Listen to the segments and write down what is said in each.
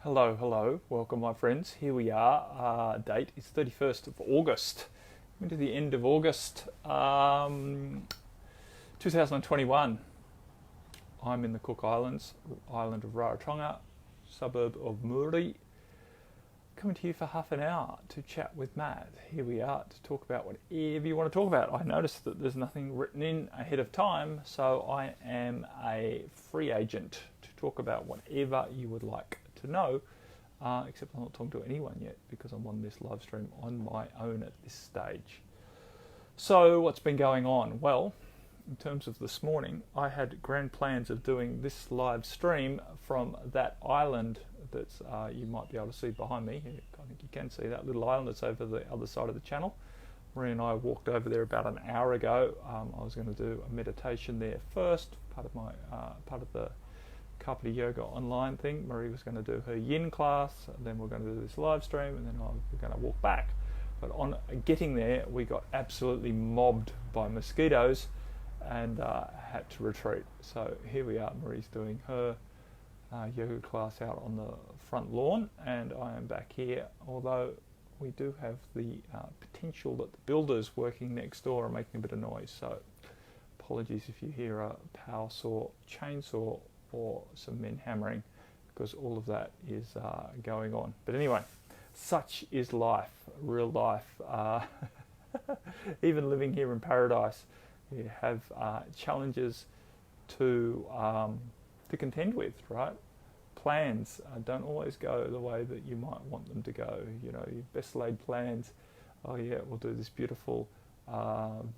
Hello, welcome my friends. Here we are. Date is 31st of August. Into the end of August 2021. I'm in the Cook Islands, island of Rarotonga, suburb of Muri. Coming to you for half an hour to chat with Matt. Here we are to talk about whatever you want to talk about. I noticed that there's nothing written in ahead of time, so I am a free agent to talk about whatever you would like to know, except I'm not talking to anyone yet because I'm on this live stream on my own at this stage. So what's been going on? Well, in terms of this morning, I had grand plans of doing this live stream from that island that's you might be able to see behind me. I think you can see that little island that's over the other side of the channel. Marie and I walked over there about an hour ago. I was going to do a meditation there first, part of the Carpenter Yoga online thing. Marie was going to do her yin class, and then we're going to do this live stream, and then we're going to walk back. But on getting there, we got absolutely mobbed by mosquitoes and had to retreat. So here we are. Marie's doing her yoga class out on the front lawn, and I am back here, although we do have the potential that the builders working next door are making a bit of noise. So apologies if you hear a power saw, chainsaw, or some men hammering, because all of that is going on. But anyway, such is life, real life. Even living here in paradise, you have challenges to contend with, right? Plans don't always go the way that you might want them to go. You know, your best laid plans, oh yeah, we'll do this beautiful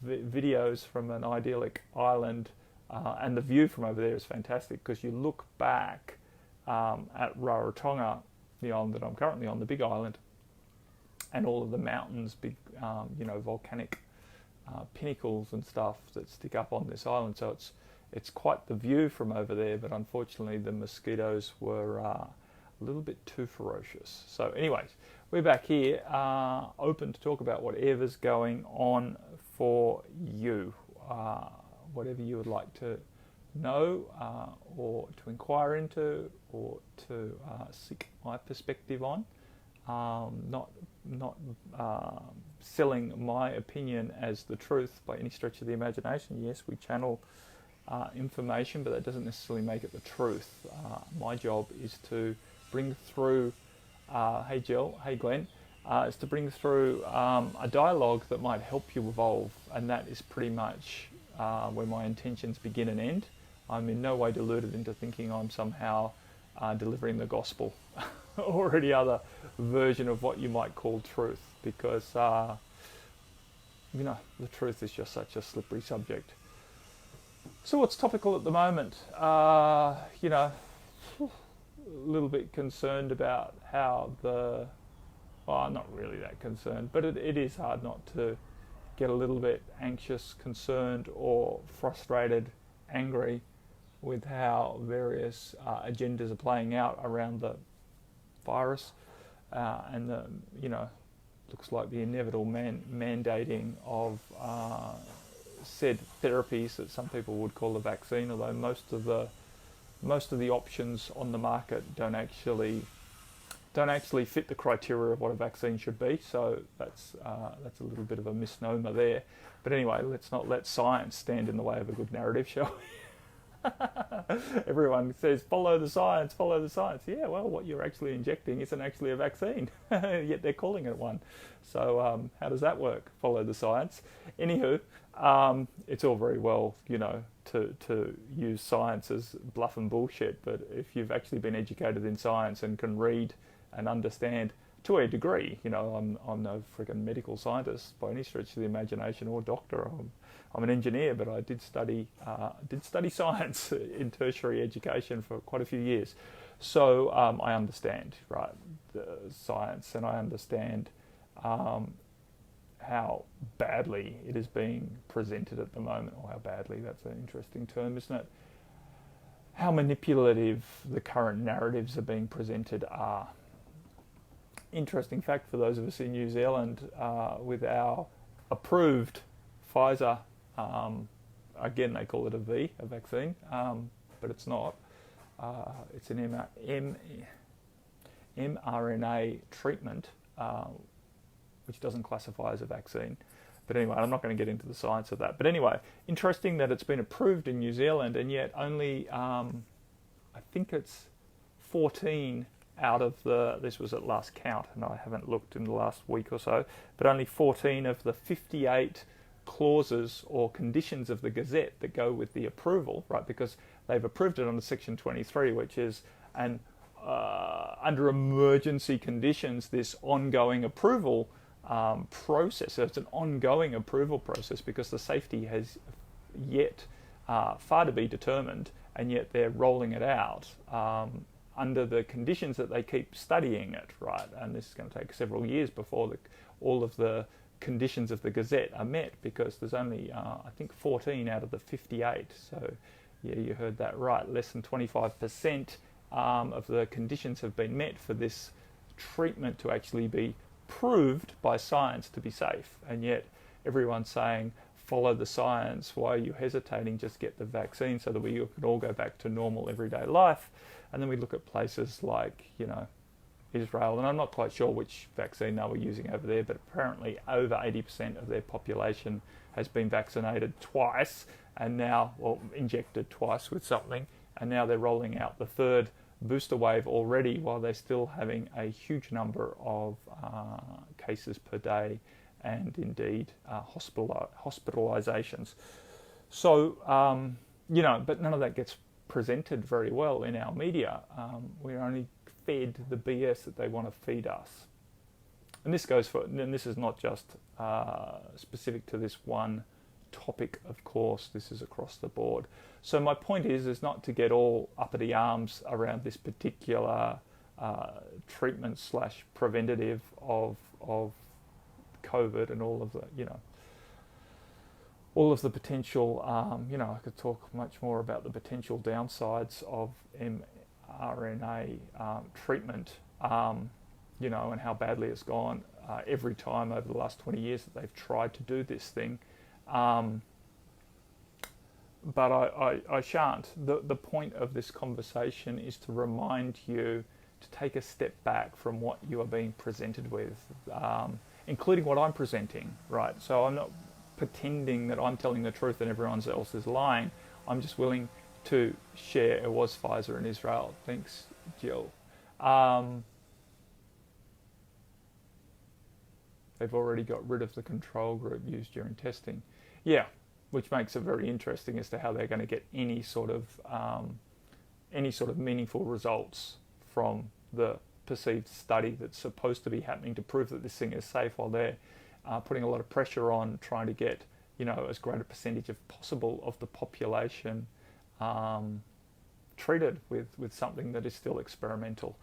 videos from an idyllic island, and the view from over there is fantastic because you look back at Rarotonga, the island that I'm currently on, the big island, and all of the mountains, big volcanic pinnacles and stuff that stick up on this island. So it's quite the view from over there, but unfortunately the mosquitoes were a little bit too ferocious. So anyways, we're back here, open to talk about whatever's going on for you, whatever you would like to know, or to inquire into, or to seek my perspective on. Not selling my opinion as the truth by any stretch of the imagination. Yes, we channel information, but that doesn't necessarily make it the truth. My job is to bring through, hey Jill, hey Glenn, is to bring through a dialogue that might help you evolve, and that is pretty much where my intentions begin and end. I'm in no way deluded into thinking I'm somehow delivering the gospel or any other version of what you might call truth, because the truth is just such a slippery subject. So what's topical at the moment? A little bit concerned about how not really that concerned, but it is hard not to get a little bit anxious, concerned, or frustrated, angry with how various agendas are playing out around the virus, and the looks like the inevitable mandating of said therapies that some people would call a vaccine, although most of the options on the market don't actually fit the criteria of what a vaccine should be. So that's a little bit of a misnomer there. But anyway, let's not let science stand in the way of a good narrative, shall we? Everyone says, follow the science, follow the science. Yeah, well, what you're actually injecting isn't actually a vaccine, yet they're calling it one. So how does that work? Follow the science. Anywho, it's all very well, to use science as bluff and bullshit, but if you've actually been educated in science and can read and understand to a degree, I'm no friggin' medical scientist by any stretch of the imagination, or doctor. I'm an engineer, but I did study science in tertiary education for quite a few years. So I understand, right, the science, and I understand how badly it is being presented at the moment, or how badly, that's an interesting term, isn't it? How manipulative the current narratives are being presented are. Interesting fact for those of us in New Zealand, with our approved Pfizer, again they call it a vaccine, but it's not. It's an mRNA treatment, which doesn't classify as a vaccine. But anyway, I'm not going to get into the science of that. But anyway, interesting that it's been approved in New Zealand, and yet only, I think it's 14 out of this was at last count, and I haven't looked in the last week or so, but only 14 of the 58 clauses or conditions of the Gazette that go with the approval, right? Because they've approved it under Section 23, which is under emergency conditions, this ongoing approval process. So it's an ongoing approval process because the safety has yet far to be determined, and yet they're rolling it out under the conditions that they keep studying it, right? And this is going to take several years before all of the conditions of the Gazette are met, because there's only, I think, 14 out of the 58. So, yeah, you heard that right. Less than 25% of the conditions have been met for this treatment to actually be proved by science to be safe. And yet everyone's saying, follow the science. Why are you hesitating? Just get the vaccine so that we can all go back to normal everyday life. And then we look at places like, Israel, and I'm not quite sure which vaccine they were using over there, but apparently over 80% of their population has been vaccinated twice, and now, injected twice with something, and now they're rolling out the third booster wave already, while they're still having a huge number of cases per day, and indeed hospitalizations. So, but none of that gets presented very well in our media. We're only fed the BS that they want to feed us. And this is not just specific to this one topic, of course. This is across the board. So my point is not to get all uppity arms around this particular treatment / preventative of COVID and all of the, all of the potential, I could talk much more about the potential downsides of mRNA treatment, and how badly it's gone every time over the last 20 years that they've tried to do this thing. But I shan't. The point of this conversation is to remind you to take a step back from what you are being presented with, including what I'm presenting, right? So I'm not pretending that I'm telling the truth and everyone else is lying. I'm just willing to share. It was Pfizer in Israel. Thanks, Jill. They've already got rid of the control group used during testing. Yeah, which makes it very interesting as to how they're going to get any sort of meaningful results from the perceived study that's supposed to be happening to prove that this thing is safe, while they're putting a lot of pressure on trying to get, as great a percentage as possible of the population treated with something that is still experimental.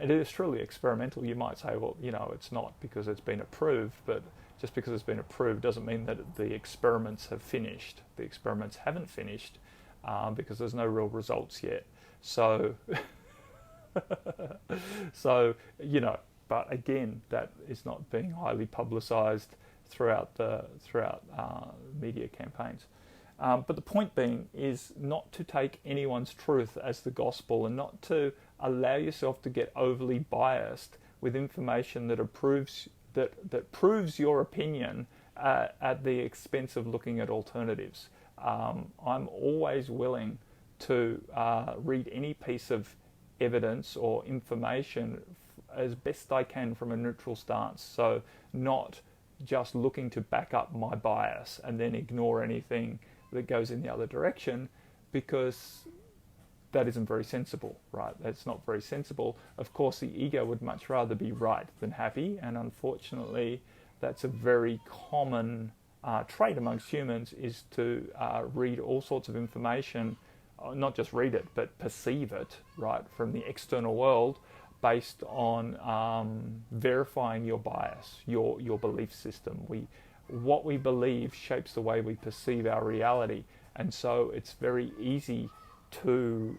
It is truly experimental. You might say, well, it's not because it's been approved, but just because it's been approved doesn't mean that the experiments have finished. The experiments haven't finished because there's no real results yet. So, but again, that is not being highly publicized throughout media campaigns. But the point being is not to take anyone's truth as the gospel, and not to allow yourself to get overly biased with information that proves your opinion at the expense of looking at alternatives. I'm always willing to read any piece of evidence or information as best I can from a neutral stance. So not just looking to back up my bias and then ignore anything that goes in the other direction, because that isn't very sensible, right? That's not very sensible. Of course, the ego would much rather be right than happy, and unfortunately, that's a very common trait amongst humans, is to read all sorts of information, not just read it, but perceive it, right, from the external world, based on verifying your bias, your belief system. What we believe shapes the way we perceive our reality, and so it's very easy to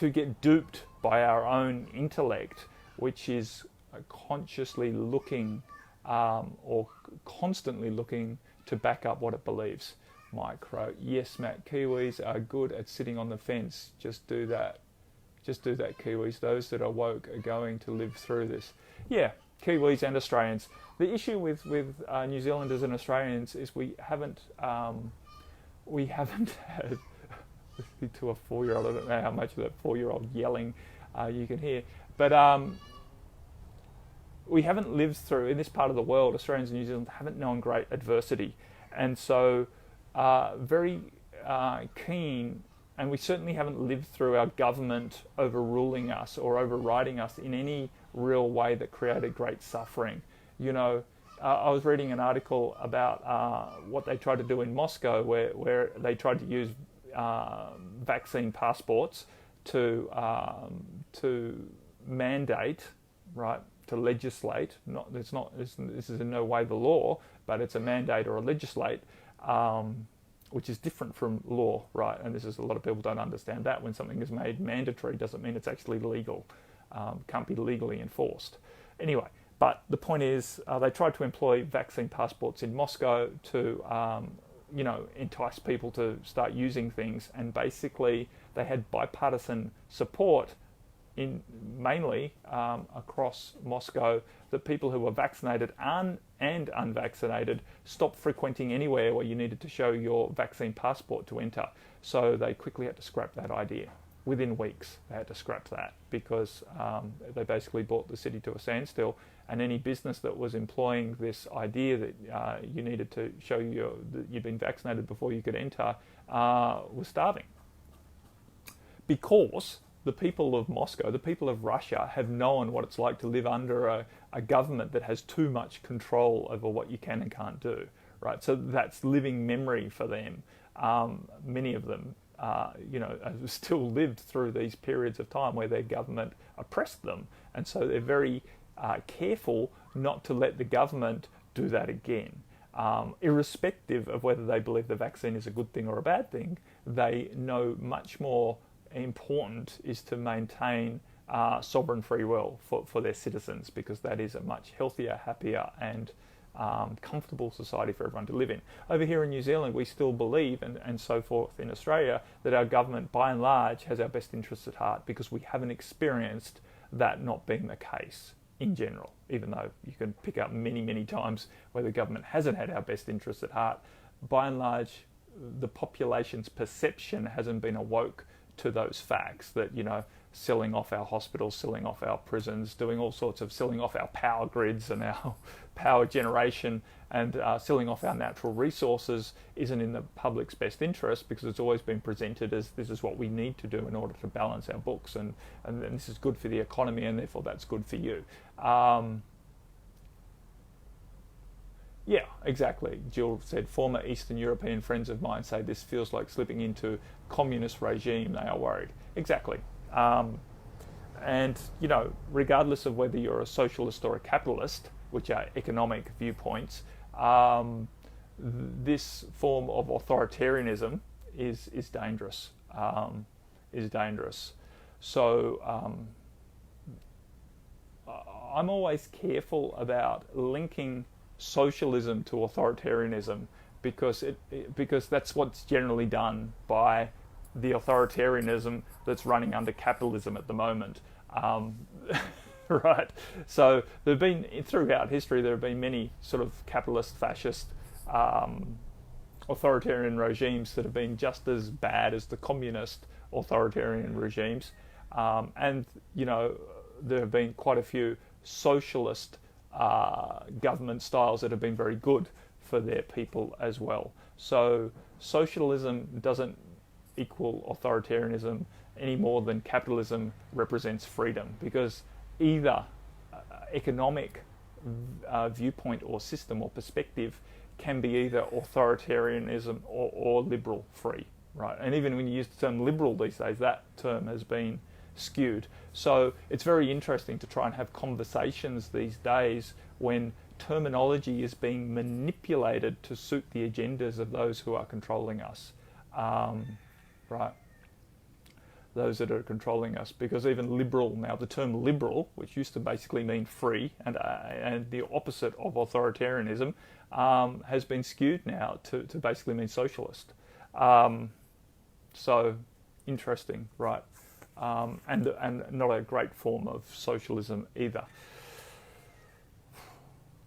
get duped by our own intellect, which is consciously looking or constantly looking to back up what it believes. Micro, yes, Matt, Kiwis are good at sitting on the fence. Just do that. Just do that, Kiwis. Those that are woke are going to live through this. Yeah, Kiwis and Australians. The issue with New Zealanders and Australians is we haven't had to a 4-year-old. I don't know how much of that 4-year-old yelling you can hear, but we haven't lived through, in this part of the world, Australians and New Zealand haven't known great adversity, and so very keen. And we certainly haven't lived through our government overruling us or overriding us in any real way that created great suffering. You know, I was reading an article about what they tried to do in Moscow, where they tried to use vaccine passports to mandate, right, to legislate. This is in no way the law, but it's a mandate or a legislate. Which is different from law, right? And this is, a lot of people don't understand that. When something is made mandatory doesn't mean it's actually legal. Can't be legally enforced. Anyway, but the point is, they tried to employ vaccine passports in Moscow to, entice people to start using things. And basically, they had bipartisan support mainly across Moscow, that people who were vaccinated and unvaccinated stopped frequenting anywhere where you needed to show your vaccine passport to enter. So they quickly had to scrap that idea. Within weeks, they had to scrap that because they basically brought the city to a standstill, and any business that was employing this idea that you needed to show that you'd been vaccinated before you could enter was starving. Because the people of Moscow, the people of Russia, have known what it's like to live under a government that has too much control over what you can and can't do, right? So that's living memory for them. Many of them, have still lived through these periods of time where their government oppressed them. And so they're very careful not to let the government do that again. Irrespective of whether they believe the vaccine is a good thing or a bad thing, they know much more important is to maintain sovereign free will for their citizens, because that is a much healthier, happier and comfortable society for everyone to live in. Over here in New Zealand, we still believe, and so forth in Australia, that our government by and large has our best interests at heart, because we haven't experienced that not being the case in general, even though you can pick up many, many times where the government hasn't had our best interests at heart. By and large, the population's perception hasn't been awoke to those facts that, selling off our hospitals, selling off our prisons, doing all sorts of selling off our power grids and our power generation, and selling off our natural resources isn't in the public's best interest, because it's always been presented as this is what we need to do in order to balance our books, and this is good for the economy, and therefore that's good for you. Yeah, exactly. Jill said, former Eastern European friends of mine say this feels like slipping into communist regime. They are worried. Exactly. And, regardless of whether you're a socialist or a capitalist, which are economic viewpoints, this form of authoritarianism is dangerous. So I'm always careful about linking socialism to authoritarianism, because that's what's generally done by the authoritarianism that's running under capitalism at the moment. Right. So there have been, throughout history, there have been many sort of capitalist, fascist, authoritarian regimes that have been just as bad as the communist authoritarian regimes. And, there have been quite a few socialist government styles that have been very good for their people as well. So socialism doesn't equal authoritarianism any more than capitalism represents freedom, because either economic viewpoint or system or perspective can be either authoritarianism or liberal free, right? And even when you use the term liberal these days, that term has been skewed. So it's very interesting to try and have conversations these days when terminology is being manipulated to suit the agendas of those who are controlling us, right? Those that are controlling us, because even liberal now, the term liberal, which used to basically mean free and the opposite of authoritarianism, has been skewed now to basically mean socialist. So interesting, right? and not a great form of socialism either.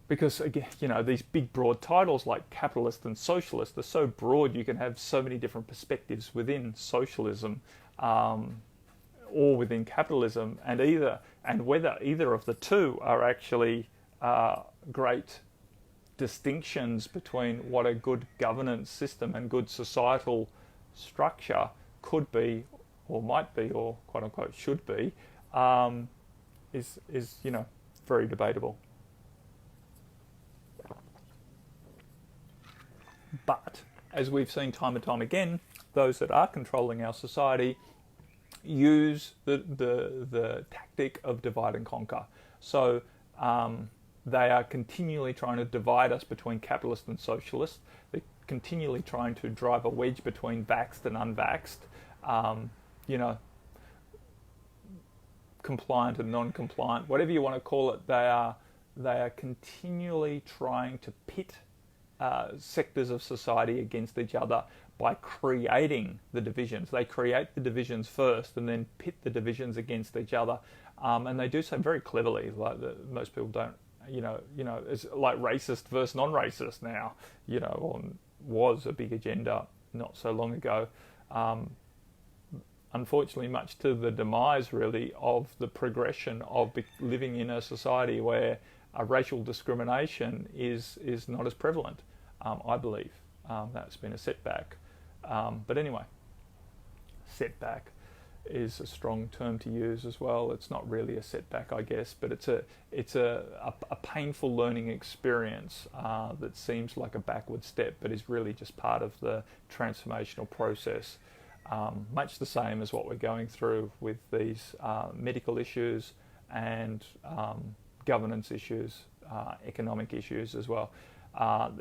Because again, these big broad titles like capitalist and socialist are so broad, you can have so many different perspectives within socialism or within capitalism, and whether either of the two are actually great distinctions between what a good governance system and good societal structure could be, or might be, or quote unquote should be, is very debatable. But as we've seen time and time again, those that are controlling our society use the tactic of divide and conquer. So they are continually trying to divide us between capitalist and socialist. They're continually trying to drive a wedge between vaxxed and unvaxxed, compliant and non-compliant, whatever you want to call it. They are continually trying to pit sectors of society against each other by creating the divisions. They create the divisions first and then pit the divisions against each other, and they do so very cleverly. Like most people don't, it's like racist versus non-racist now, or was a big agenda not so long ago. Unfortunately, much to the demise, really, of the progression of living in a society where racial discrimination is not as prevalent. I believe that's been a setback. But anyway, setback is a strong term to use as well. It's not really a setback, I guess, but it's a painful learning experience that seems like a backward step, but is really just part of the transformational process. Much the same as what we're going through with these medical issues and governance issues, economic issues as well.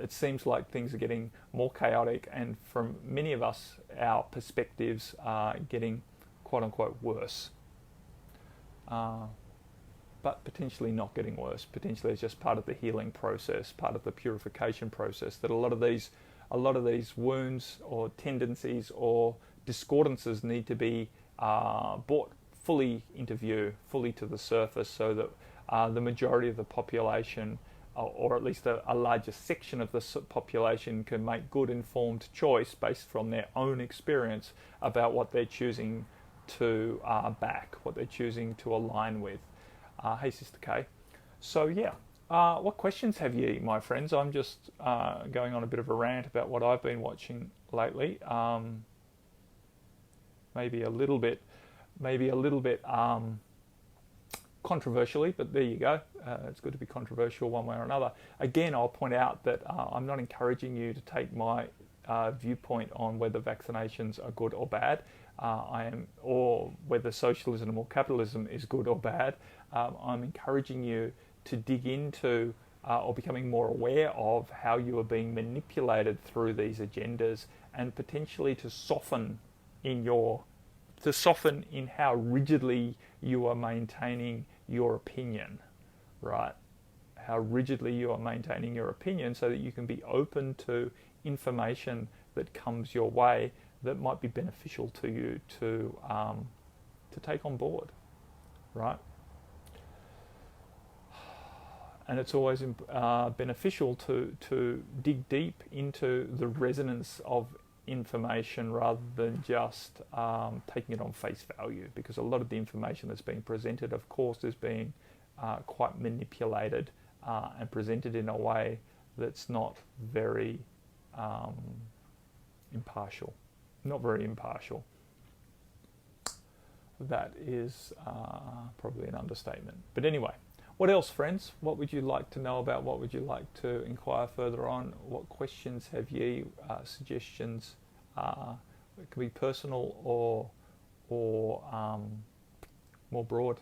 It seems like things are getting more chaotic, and from many of us, our perspectives are getting quote-unquote worse. But potentially not getting worse. Potentially it's just part of the healing process, part of the purification process, that a lot of these wounds or tendencies or discordances need to be brought fully into view, fully to the surface, so that the majority of the population, or at least a larger section of the population, can make good informed choice based from their own experience about what they're choosing to back, what they're choosing to align with. Hey Sister K. So yeah, what questions have ye, my friends? I'm just going on a bit of a rant about what I've been watching lately. Maybe a little bit controversially, but there you go. It's good to be controversial one way or another. Again, I'll point out that I'm not encouraging you to take my viewpoint on whether vaccinations are good or bad, or whether socialism or capitalism is good or bad. I'm encouraging you to dig into or becoming more aware of how you are being manipulated through these agendas, and potentially to soften in how rigidly you are maintaining your opinion, right? How rigidly you are maintaining your opinion, so that you can be open to information that comes your way that might be beneficial to you to take on board, right? And it's always beneficial to dig deep into the resonance of information rather than just taking it on face value, because a lot of the information that's being presented, of course, is being quite manipulated and presented in a way that's not very impartial. Not very impartial. That is probably an understatement. But anyway, what else, friends? What would you like to know about? What would you like to inquire further on? What questions have ye? Suggestions? It can be personal or more broad.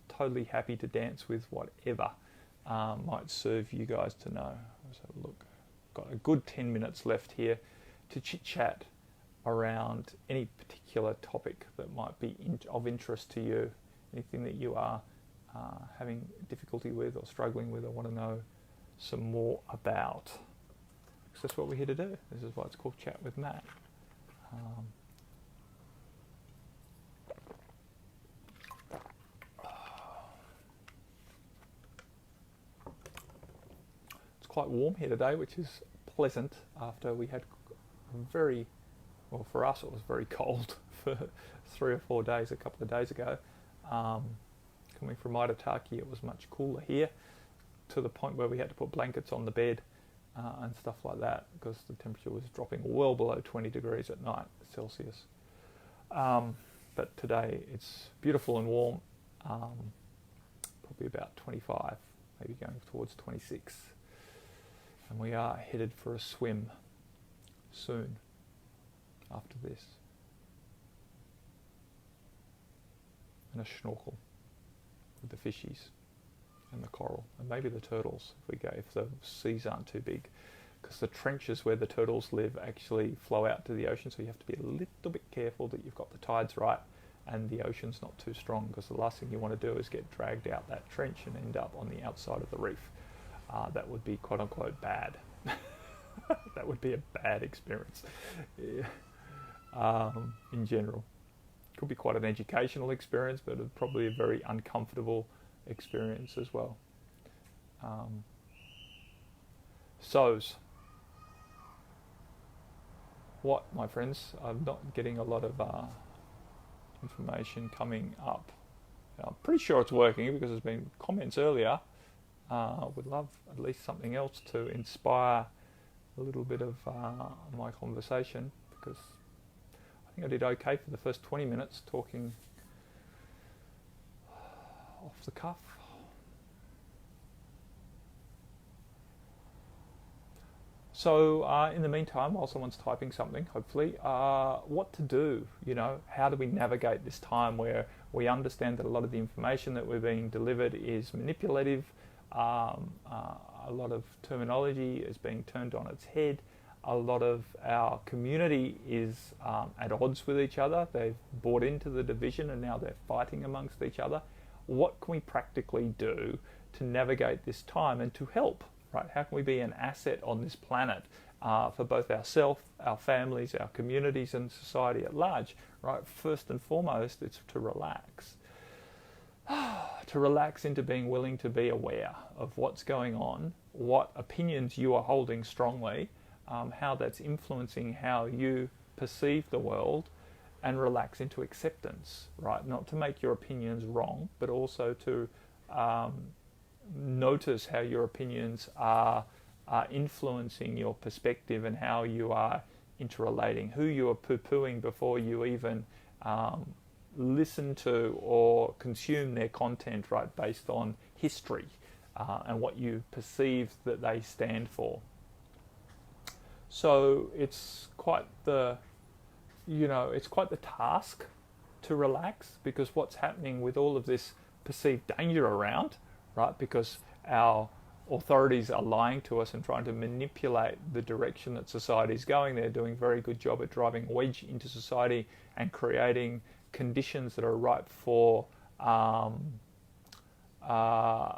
Totally happy to dance with whatever might serve you guys to know. Let's have a look. Got a good 10 minutes left here to chit-chat around any particular topic that might be of interest to you, anything that you are having difficulty with or struggling with or want to know some more about. Because that's what we're here to do. This is why it's called Chat with Matt. quite warm here today, which is pleasant after we had well, for us it was very cold for 3 or 4 days a couple of days ago. Coming from Authoritarian, it was much cooler here, to the point where we had to put blankets on the bed and stuff like that, because the temperature was dropping well below 20 degrees at night Celsius. But today it's beautiful and warm, probably about 25, maybe going towards 26. And we are headed for a swim soon after this. And a snorkel with the fishies and the coral, and maybe the turtles if the seas aren't too big, because the trenches where the turtles live actually flow out to the ocean, so you have to be a little bit careful that you've got the tides right and the ocean's not too strong, because the last thing you want to do is get dragged out that trench and end up on the outside of the reef. That would be quote unquote bad. That would be a bad experience. Yeah. In general. Could be quite an educational experience, but it's probably a very uncomfortable experience as well. So's, what, my friends? I'm not getting a lot of information coming up. I'm pretty sure it's working because there's been comments earlier. Would love at least something else to inspire a little bit of my conversation, because I think I did okay for the first 20 minutes talking off the cuff. So in the meantime, while someone's typing something, hopefully, what to do, how do we navigate this time where we understand that a lot of the information that we're being delivered is manipulative, a lot of terminology is being turned on its head, a lot of our community is at odds with each other, they've bought into the division and now they're fighting amongst each other. What can we practically do to navigate this time and to help? Right? How can we be an asset on this planet for both ourselves, our families, our communities, and society at large? Right? First and foremost, it's to relax. To relax into being willing to be aware of what's going on, what opinions you are holding strongly, how that's influencing how you perceive the world, and relax into acceptance. Right? Not to make your opinions wrong, but also to notice how your opinions are influencing your perspective and how you are interrelating, who you are poo-pooing before you even listen to or consume their content, right, based on history and what you perceive that they stand for. So it's quite the task to relax, because what's happening with all of this perceived danger around, right? Because our authorities are lying to us and trying to manipulate the direction that society is going. They're doing a very good job at driving wedge into society and creating conditions that are ripe for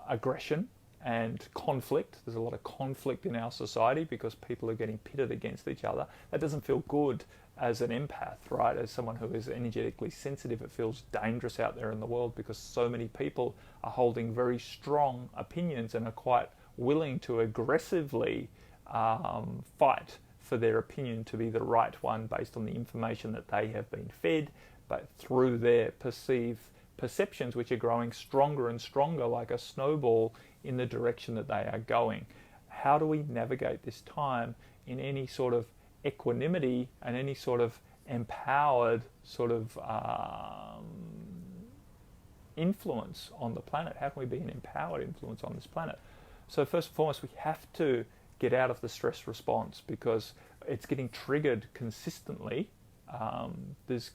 aggression and conflict. There's a lot of conflict in our society because people are getting pitted against each other. That doesn't feel good as an empath, right? As someone who is energetically sensitive, it feels dangerous out there in the world because so many people are holding very strong opinions and are quite willing to aggressively fight for their opinion to be the right one based on the information that they have been fed, but through their perceptions, which are growing stronger and stronger like a snowball in the direction that they are going. How do we navigate this time in any sort of equanimity and any sort of empowered sort of influence on the planet? How can we be an empowered influence on this planet? So first and foremost, we have to get out of the stress response because it's getting triggered consistently. There's,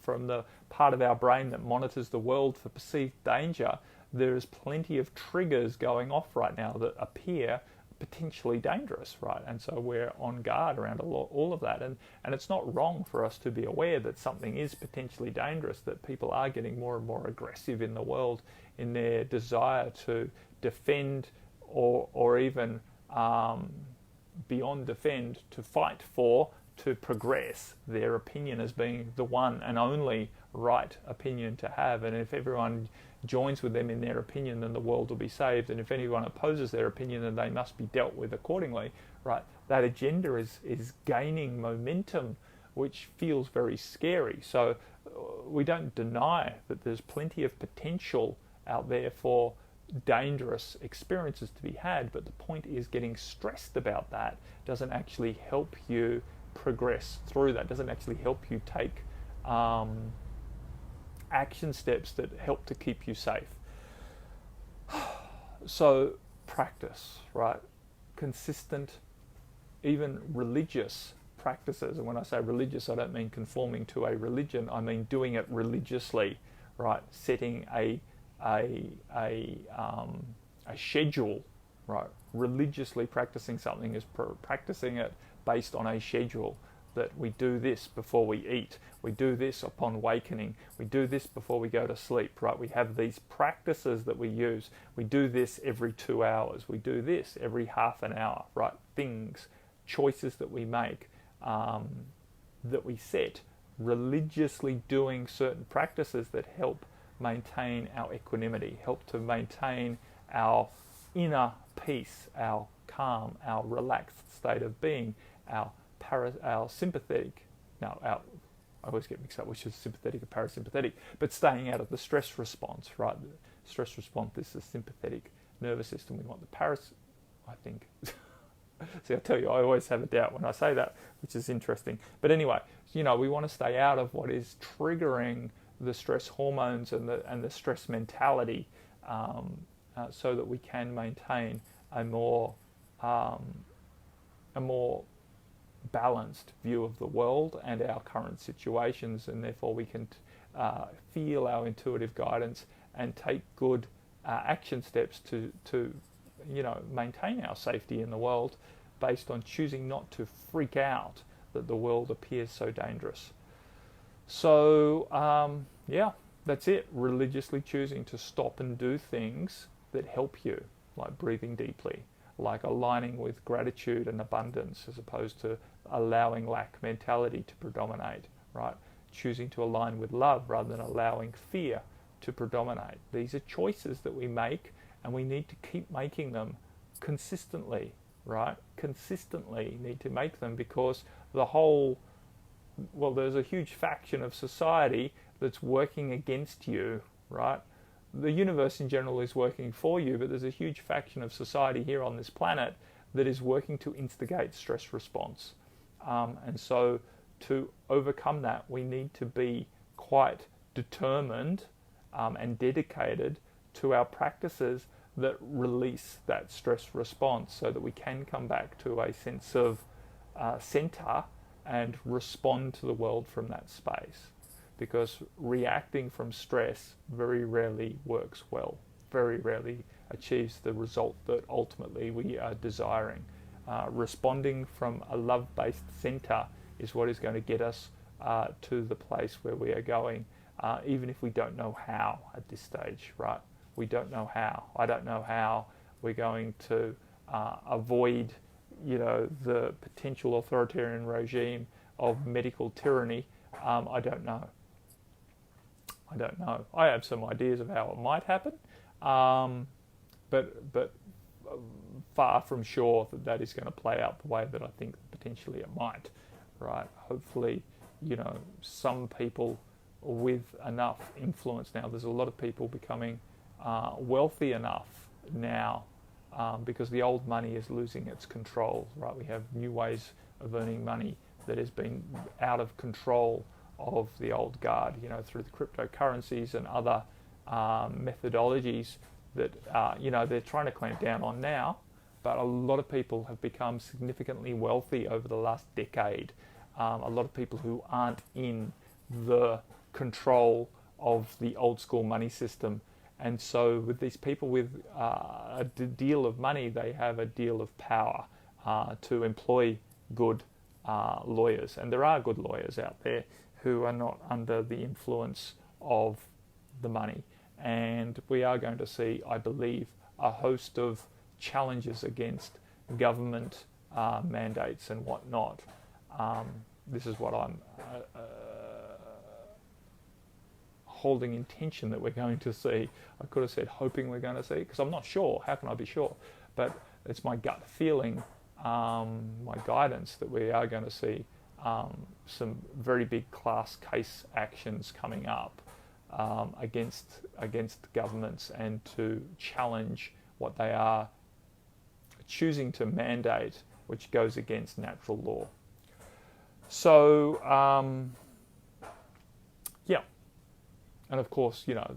from the part of our brain that monitors the world for perceived danger, there is plenty of triggers going off right now that appear potentially dangerous, right? And so we're on guard around all of that. And it's not wrong for us to be aware that something is potentially dangerous, that people are getting more and more aggressive in the world in their desire to defend or even beyond defend, to fight for, to progress their opinion as being the one and only right opinion to have, and if everyone joins with them in their opinion, then the world will be saved, and if anyone opposes their opinion, then they must be dealt with accordingly, right? That agenda is gaining momentum, which feels very scary. So we don't deny that there's plenty of potential out there for dangerous experiences to be had, but the point is getting stressed about that doesn't actually help you progress through that, doesn't actually help you take action steps that help to keep you safe. So practice, right? Consistent, even religious practices. And when I say religious, I don't mean conforming to a religion, I mean doing it religiously, right? Setting a schedule, right? Religiously practicing something is practicing it based on a schedule, that we do this before we eat, we do this upon awakening, we do this before we go to sleep, right? We have these practices that we use. We do this every 2 hours, we do this every half an hour, right? Things, choices that we make, that we set, religiously doing certain practices that help maintain our equanimity, help to maintain our inner peace, our calm, our relaxed state of being, our sympathetic, I always get mixed up which is sympathetic or parasympathetic, but staying out of the stress response, right? The stress response is the sympathetic nervous system. We want the I think. See, I tell you, I always have a doubt when I say that, which is interesting. But anyway, we want to stay out of what is triggering the stress hormones and the stress mentality, so that we can maintain a more balanced view of the world and our current situations, and therefore we can feel our intuitive guidance and take good action steps to maintain our safety in the world, based on choosing not to freak out that the world appears so dangerous. So that's it. Religiously choosing to stop and do things that help you, like breathing deeply, like aligning with gratitude and abundance, as opposed to allowing lack mentality to predominate, right? Choosing to align with love rather than allowing fear to predominate. These are choices that we make, and we need to keep making them consistently, right? Consistently need to make them, because there's a huge faction of society that's working against you, right? The universe in general is working for you, but there's a huge faction of society here on this planet that is working to instigate stress response. And so to overcome that, we need to be quite determined and dedicated to our practices that release that stress response, so that we can come back to a sense of center and respond to the world from that space. Because reacting from stress very rarely works well, very rarely achieves the result that ultimately we are desiring. Responding from a love-based center is what is going to get us to the place where we are going, even if we don't know how at this stage, right? We don't know how. I don't know how we're going to avoid, the potential authoritarian regime of medical tyranny. I don't know. I have some ideas of how it might happen, but far from sure that is going to play out the way that I think potentially it might, right? Hopefully, some people with enough influence now. There's a lot of people becoming wealthy enough now, because the old money is losing its control, right? We have new ways of earning money that has been out of control of the old guard, through the cryptocurrencies and other methodologies that, they're trying to clamp down on now. But a lot of people have become significantly wealthy over the last decade. A lot of people who aren't in the control of the old school money system. And so with these people with a deal of money, they have a deal of power to employ good lawyers. And there are good lawyers out there who are not under the influence of the money. And we are going to see, I believe, a host of challenges against government mandates and whatnot. This is what I'm holding intention that we're going to see. I could have said hoping we're going to see, because I'm not sure. How can I be sure? But it's my gut feeling, my guidance, that we are going to see some very big class case actions coming up against governments, and to challenge what they are choosing to mandate, which goes against natural law. So, yeah. And of course, you know,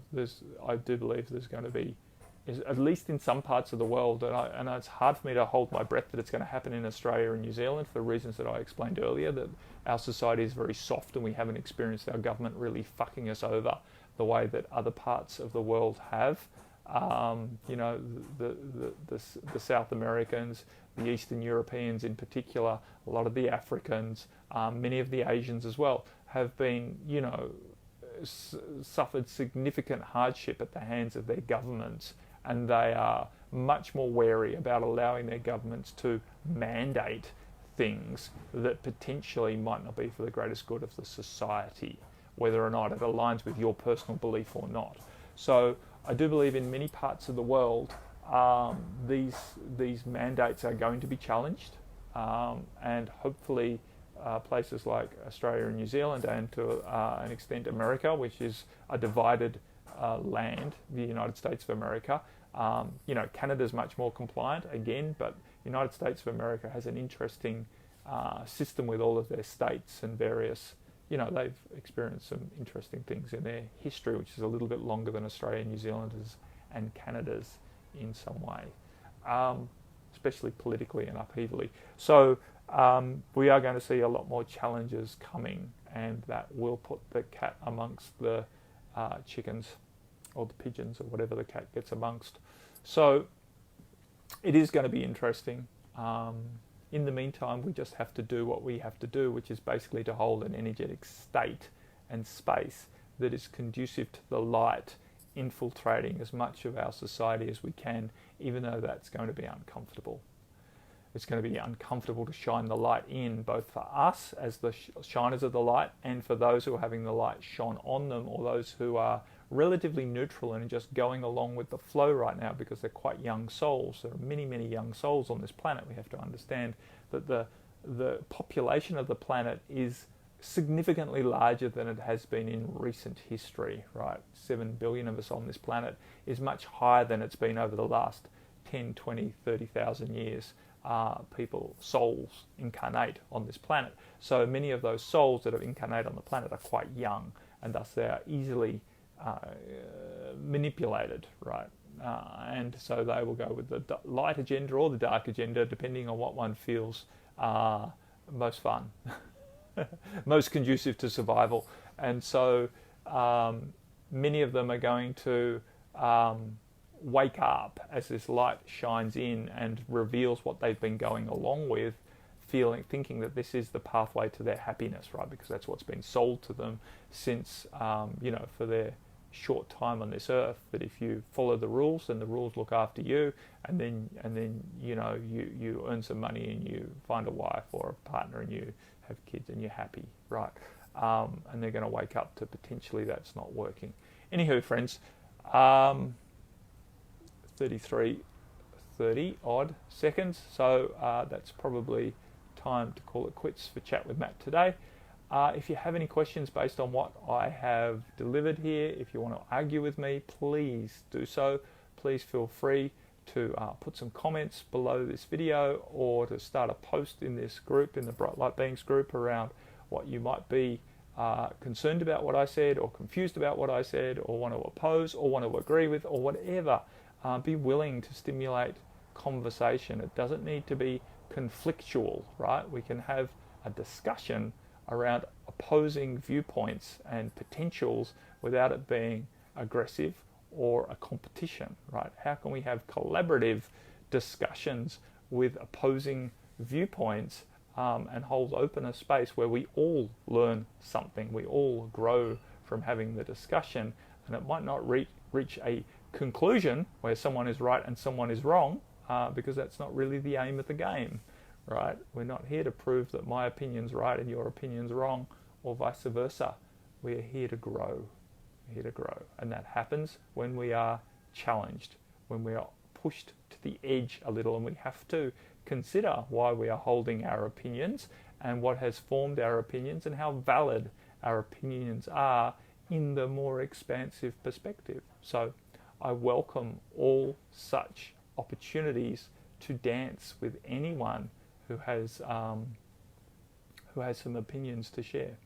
I do believe there's going to be, at least in some parts of the world, and it's hard for me to hold my breath that it's going to happen in Australia and New Zealand for the reasons that I explained earlier, that our society is very soft and we haven't experienced our government really fucking us over the way that other parts of the world have. You know, the South Americans, the Eastern Europeans in particular, a lot of the Africans, many of the Asians as well, have been, you know, suffered significant hardship at the hands of their governments, and they are much more wary about allowing their governments to mandate things that potentially might not be for the greatest good of the society, whether or not it aligns with your personal belief or not. So I do believe in many parts of the world these mandates are going to be challenged, and hopefully places like Australia and New Zealand, and to an extent America, which is a divided land, the United States of America. You know, Canada's much more compliant again, but the United States of America has an interesting system with all of their states and various, you know, they've experienced some interesting things in their history, which is a little bit longer than Australia, New Zealand's and Canada's in some way, especially politically and upheavally. So we are going to see a lot more challenges coming, and that will put the cat amongst the chickens, or the pigeons, or whatever the cat gets amongst. So it is going to be interesting. In the meantime, we just have to do what we have to do, which is basically to hold an energetic state and space that is conducive to the light infiltrating as much of our society as we can, even though that's going to be uncomfortable. It's going to be uncomfortable to shine the light in, both for us as the shiners of the light, and for those who are having the light shone on them, or those who are relatively neutral and just going along with the flow right now, because they're quite young souls. There are many, many young souls on this planet. We have to understand that the population of the planet is significantly larger than it has been in recent history, right? 7 billion of us on this planet is much higher than it's been over the last 10, 20, 30,000 years. Souls incarnate on this planet. So many of those souls that have incarnate on the planet are quite young, and thus they are easily manipulated, right? And so they will go with the light agenda or the dark agenda, depending on what one feels most fun, most conducive to survival. And so many of them are going to wake up as this light shines in and reveals what they've been going along with, thinking that this is the pathway to their happiness, right? Because that's what's been sold to them since, you know, for their short time on this earth, that if you follow the rules, then the rules look after you, and then you know, you earn some money and you find a wife or a partner and you have kids and you're happy, right? And they're going to wake up to potentially that's not working. Anywho, friends, 30 odd seconds, so that's probably time to call it quits for Chat with Matt today. If you have any questions based on what I have delivered here, if you want to argue with me, please do so. Please feel free to put some comments below this video, or to start a post in this group, in the Bright Light Beings group, around what you might be concerned about what I said, or confused about what I said, or want to oppose, or want to agree with, or whatever. Be willing to stimulate conversation. It doesn't need to be conflictual, right? We can have a discussion around opposing viewpoints and potentials without it being aggressive or a competition, right? How can we have collaborative discussions with opposing viewpoints and hold open a space where we all learn something, we all grow from having the discussion, and it might not reach a conclusion where someone is right and someone is wrong, because that's not really the aim of the game, right? We're not here to prove that my opinion's right and your opinion's wrong, or vice versa. We're here to grow. here to grow. And that happens when we are challenged, when we are pushed to the edge a little, and we have to consider why we are holding our opinions and what has formed our opinions and how valid our opinions are in the more expansive perspective. So I welcome all such opportunities to dance with anyone who has some opinions to share.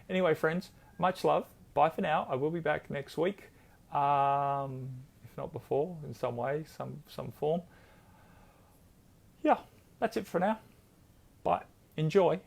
Anyway, friends, much love. Bye for now. I will be back next week, if not before, in some way, some form. Yeah, that's it for now. Bye. Enjoy.